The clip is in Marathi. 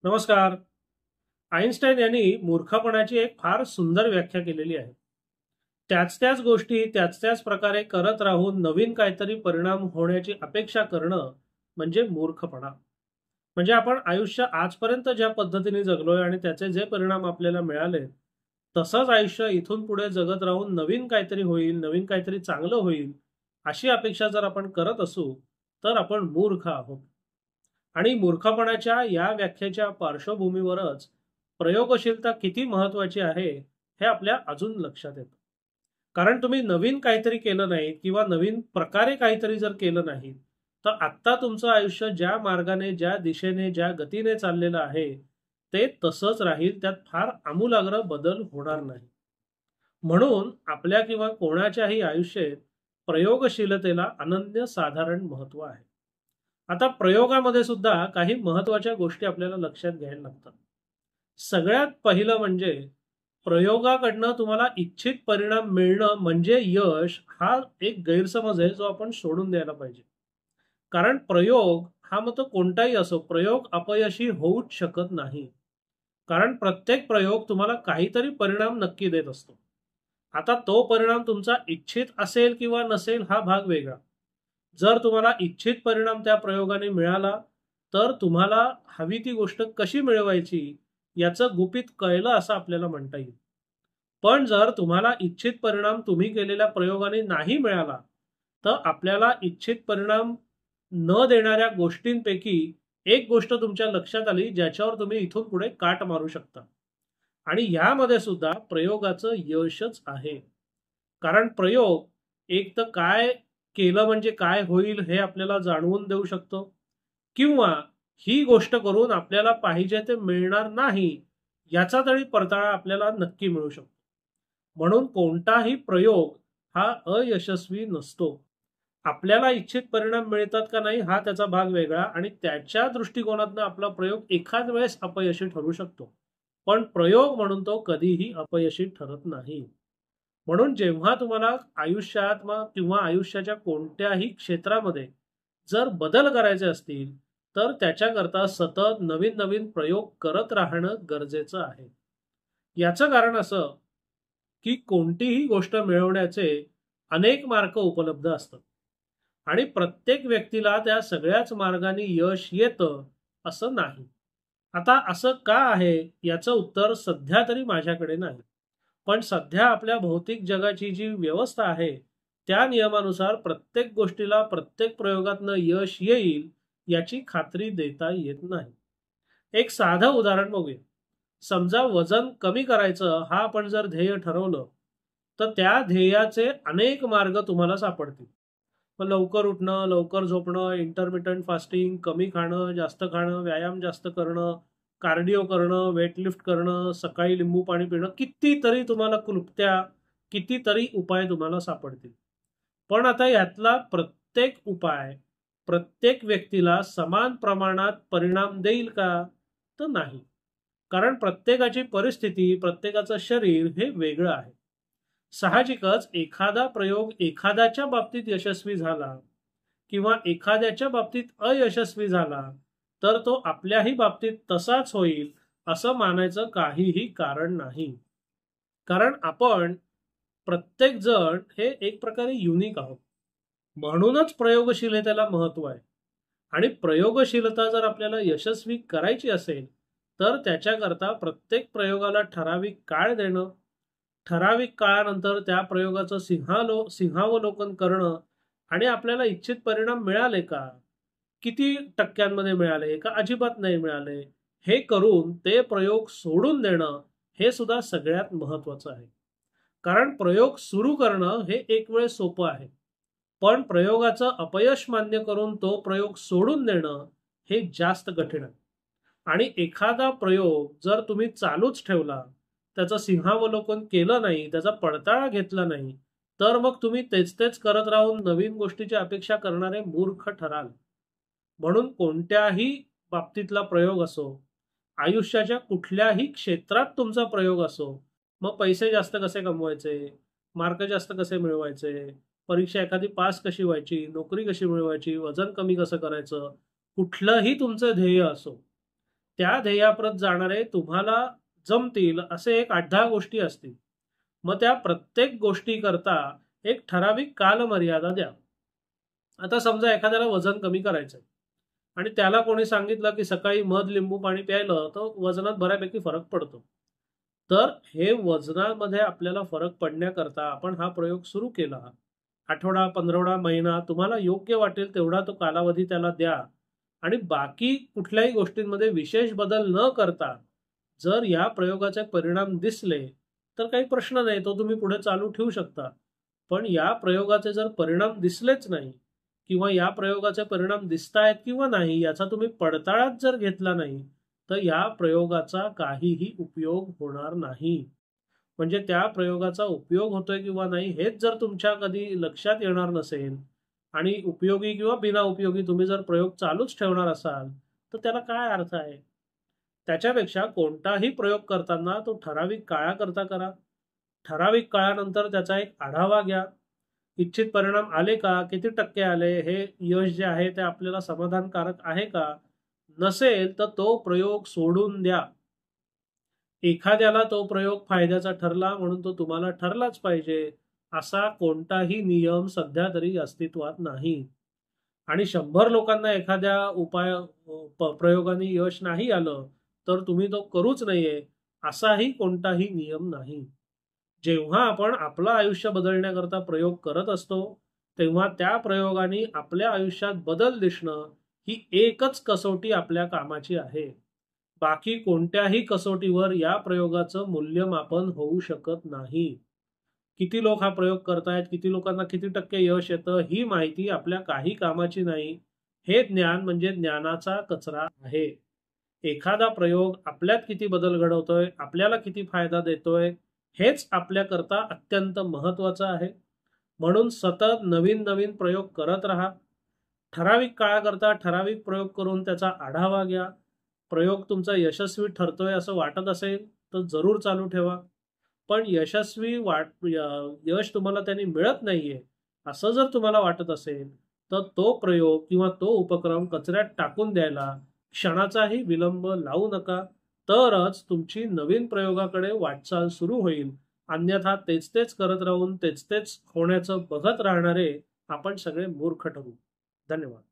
नमस्कार. आइन्स्टाईन यांनी मूर्खपणाची एक फार सुंदर व्याख्या केलेली आहे. त्याच त्याच गोष्टी त्याच त्याच प्रकारे करत राहून नवीन काहीतरी परिणाम होण्याची अपेक्षा करणं म्हणजे मूर्खपणा. म्हणजे आपण आयुष्य आजपर्यंत ज्या पद्धतीने जगलोय आणि त्याचे जे परिणाम आपल्याला मिळाले, तसंच आयुष्य इथून पुढे जगत राहून नवीन काहीतरी होईल, नवीन काहीतरी चांगलं होईल, अशी अपेक्षा जर आपण करत असू, तर आपण मूर्ख आहोत. आणि मूर्खपणाच्या या व्याख्येच्या पार्श्वभूमीवरच प्रयोगशीलता किती महत्वाची आहे हे आपल्या अजून लक्षात येतं. कारण तुम्ही नवीन काहीतरी केलं नाही किंवा नवीन प्रकारे काहीतरी जर केलं नाही, तर आत्ता तुमचं आयुष्य ज्या मार्गाने, ज्या दिशेने, ज्या गतीने चाललेलं आहे, ते तसंच राहील. त्यात फार आमूलाग्र बदल होणार नाही. म्हणून आपल्या किंवा कोणाच्याही आयुष्यात प्रयोगशीलतेला अनन्यसाधारण महत्त्व आहे. आता प्रयोगामध्ये सुद्धा काही महत्त्वाच्या गोष्टी आपल्याला लक्षात घ्यायला लागतात. सगळ्यात पहिलं म्हणजे प्रयोगाकडनं तुम्हाला इच्छित परिणाम मिळणं म्हणजे यश, हा एक गैरसमज आहे जो आपण सोडून द्यायला पाहिजे. कारण प्रयोग हा मग तो कोणताही असो, प्रयोग अपयशी होऊच शकत नाही. कारण प्रत्येक प्रयोग तुम्हाला काहीतरी परिणाम नक्की देत असतो. आता तो परिणाम तुमचा इच्छित असेल किंवा नसेल हा भाग वेगळा. जर तुम्हाला इच्छित परिणाम त्या प्रयोगाने मिळाला, तर तुम्हाला हवी ती गोष्ट कशी मिळवायची याचं गुपित कळलं असं आपल्याला म्हणता येईल. पण जर तुम्हाला इच्छित परिणाम तुम्ही केलेल्या प्रयोगाने नाही मिळाला, तर आपल्याला इच्छित परिणाम न देणाऱ्या गोष्टींपैकी एक गोष्ट तुमच्या लक्षात आली, ज्याच्यावर तुम्ही इथून पुढे काट मारू शकता. आणि यामध्ये सुद्धा प्रयोगाचं यशच आहे. कारण प्रयोग एक तर काय केलं म्हणजे काय होईल हे आपल्याला जाणवून देऊ शकतो, किंवा ही गोष्ट करून आपल्याला पाहिजे ते मिळणार नाही याचा तरी परताळा आपल्याला नक्की मिळू शकतो. म्हणून कोणताही प्रयोग हा अयशस्वी नसतो. आपल्याला इच्छित परिणाम मिळतात का नाही हा त्याचा भाग वेगळा, आणि त्याच्या दृष्टिकोनातून आपला प्रयोग एखाद वेळेस अपयशी ठरू शकतो. पण प्रयोग म्हणून तो कधीही अपयशी ठरत नाही. म्हणून जेव्हा तुम्हाला आयुष्यात किंवा आयुष्याच्या कोणत्याही क्षेत्रामध्ये जर बदल करायचे असतील, तर त्याच्याकरता सतत नवीन नवीन प्रयोग करत राहणं गरजेचं आहे. याचं कारण असं की कोणतीही गोष्ट मिळवण्याचे अनेक मार्ग उपलब्ध असतात आणि प्रत्येक व्यक्तीला त्या सगळ्याच मार्गाने यश येतं असं नाही. आता असं का आहे याचं उत्तर सध्या तरी माझ्याकडे नाही. पण सध्या आपल्या भौतिक जगाची जी व्यवस्था आहे, त्या नियमानुसार प्रत्येक गोष्टीला प्रत्येक प्रयोगातनं यश येईल याची खात्री देता येत नाही. एक साधं उदाहरण बघूया. समजा वजन कमी करायचं हा आपण जर ध्येय ठरवलं, तर त्या ध्येयाचे अनेक मार्ग तुम्हाला सापडतील. मग लवकर उठणं, लवकर झोपणं, इंटरमिटंट फास्टिंग, कमी खाणं, जास्त खाणं, व्यायाम जास्त करणं, कार्डिओ करणं, वेटलिफ्ट करणं, सकाळी लिंबू पाणी पिणं, कितीतरी तुम्हाला क्लुप्त्या, कितीतरी उपाय तुम्हाला सापडतील. पण आता यातला प्रत्येक उपाय प्रत्येक व्यक्तीला समान प्रमाणात परिणाम देईल का? तर नाही. कारण प्रत्येकाची परिस्थिती, प्रत्येकाचं शरीर हे वेगळं आहे. साहजिकच एखादा प्रयोग एखाद्याच्या बाबतीत यशस्वी झाला किंवा एखाद्याच्या बाबतीत अयशस्वी झाला, तर तो आपल्याही बाबतीत तसाच होईल असं मानायचं काहीही कारण नाही. कारण आपण प्रत्येक जण हे एक प्रकारे युनिक आहोत. म्हणूनच प्रयोगशीलतेला महत्व आहे. आणि प्रयोगशीलता जर आपल्याला यशस्वी करायची असेल, तर त्याच्याकरता प्रत्येक प्रयोगाला ठराविक काळ देणं, ठराविक काळानंतर त्या प्रयोगाचं सिंहावलोकन करणं, आणि आपल्याला इच्छित परिणाम मिळाले का, किती टक्क्यांमध्ये मिळाले का अजिबात नाही मिळाले, हे करून ते प्रयोग सोडून देणं हे सुद्धा सगळ्यात महत्वाचं आहे. कारण प्रयोग सुरू करणं हे एक वेळ सोपं आहे, पण प्रयोगाचं अपयश मान्य करून तो प्रयोग सोडून देणं हे जास्त कठीण आहे. आणि एखादा प्रयोग जर तुम्ही चालूच ठेवला, त्याचं सिंहावलोकन केलं नाही, त्याचा पडताळा घेतला नाही, तर मग तुम्ही तेच तेच करत राहून नवीन गोष्टीची अपेक्षा करणारे मूर्ख ठराल. म्हणून कोणत्याही बाबतीतला प्रयोग असो, आयुष्याच्या कुठल्याही क्षेत्रात तुमचा प्रयोग असो, मग पैसे जास्त कसे कमवायचे, मार्क जास्त कसे मिळवायचे, परीक्षा एखादी पास कशी व्हायची, नोकरी कशी मिळवायची, वजन कमी कसं करायचं, कुठलंही तुमचं ध्येय असो, त्या ध्येयाप्रत जाणारे तुम्हाला जमतील असे एक 8-10 गोष्टी असतील. मग त्या प्रत्येक गोष्टीकरता एक ठराविक कालमर्यादा द्या. आता समजा एखाद्याला वजन कमी करायचं आहे आणि त्याला कोणी सांगितलं की सकाळी मध लिंबू पाणी प्यायलं तर वजनात बऱ्यापैकी फरक पडतो. तर हे वजनामध्ये आपल्याला फरक पडण्याकरता आपण हा प्रयोग सुरू केला. आठवडा, 15 महिना तुम्हाला योग्य वाटेल तेवढा तो कालावधी त्याला द्या आणि बाकी कुठल्याही गोष्टींमध्ये विशेष बदल न करता जर या प्रयोगाचे परिणाम दिसले तर काही प्रश्न नाही, तो तुम्ही पुढे चालू ठेवू शकता. पण या प्रयोगाचे जर परिणाम दिसलेच नाही किंवा या प्रयोगाचे परिणाम दिसतायत किंवा नाही याचा तुम्ही पडताळाच जर घेतला नाही तर या प्रयोगाचा काहीही उपयोग होणार नाही. म्हणजे त्या प्रयोगाचा उपयोग होतोय किंवा नाही हेच जर तुमच्या कधी लक्षात येणार नसेल आणि उपयोगी किंवा बिना उपयोगी तुम्ही जर प्रयोग चालूच ठेवणार असाल तर त्याला काय अर्थ आहे? त्याच्यापेक्षा कोणताही प्रयोग करताना तो ठराविक काळाकरता करा. ठराविक काळानंतर त्याचा एक आढावा घ्या. इच्छित परिणाम आले का? किती टक्के आले? हे यश जे आहे ते आपल्याला समाधानकारक आहे का? नसेल तर तो प्रयोग सोडून द्या. एखाद्याला तो प्रयोग फायद्याचा ठरला म्हणून तो तुम्हाला ठरलाच पाहिजे असा कोणताही नियम सध्या तरी अस्तित्वात नाही. आणि 100 लोकांना एखाद्या प्रयोगाने यश नाही आलं तर तुम्ही तो करूच नाहीये असाही कोणताही नियम नाही. जेव्हा आपण आपलं आयुष्य बदलण्याकरता प्रयोग करत असतो तेव्हा त्या प्रयोगाने आपल्या आयुष्यात बदल दिसणं ही एकच कसोटी आपल्या कामाची आहे. बाकी कोणत्याही कसोटीवर या प्रयोगाचं मूल्यमापन होऊ शकत नाही. किती लोक हा प्रयोग करतायत, किती लोकांना किती टक्के यश येतं ही माहिती आपल्या काही कामाची नाही. हे ज्ञान म्हणजे ज्ञानाचा कचरा आहे. एखादा प्रयोग आपल्यात किती बदल घडवतोय, आपल्याला किती फायदा देतोय हेच आपल्याकरता अत्यंत महत्वाचं आहे. म्हणून सतत नवीन नवीन प्रयोग करत राहा. ठराविक काळाकरता ठराविक प्रयोग करून त्याचा आढावा घ्या. प्रयोग तुमचा यशस्वी ठरतोय असं वाटत असेल तर जरूर चालू ठेवा. पण यश तुम्हाला त्यांनी मिळत नाहीये असं जर तुम्हाला वाटत असेल तर तो प्रयोग किंवा तो उपक्रम कचऱ्यात टाकून द्यायला क्षणाचाही विलंब लावू नका. तरच तुमची नवीन प्रयोगाकडे वाटचाल सुरू होईल. अन्यथा तेच तेच करत राहून तेच तेच होण्याचं बघत राहणारे आपण सगळे मूर्ख ठरू. धन्यवाद.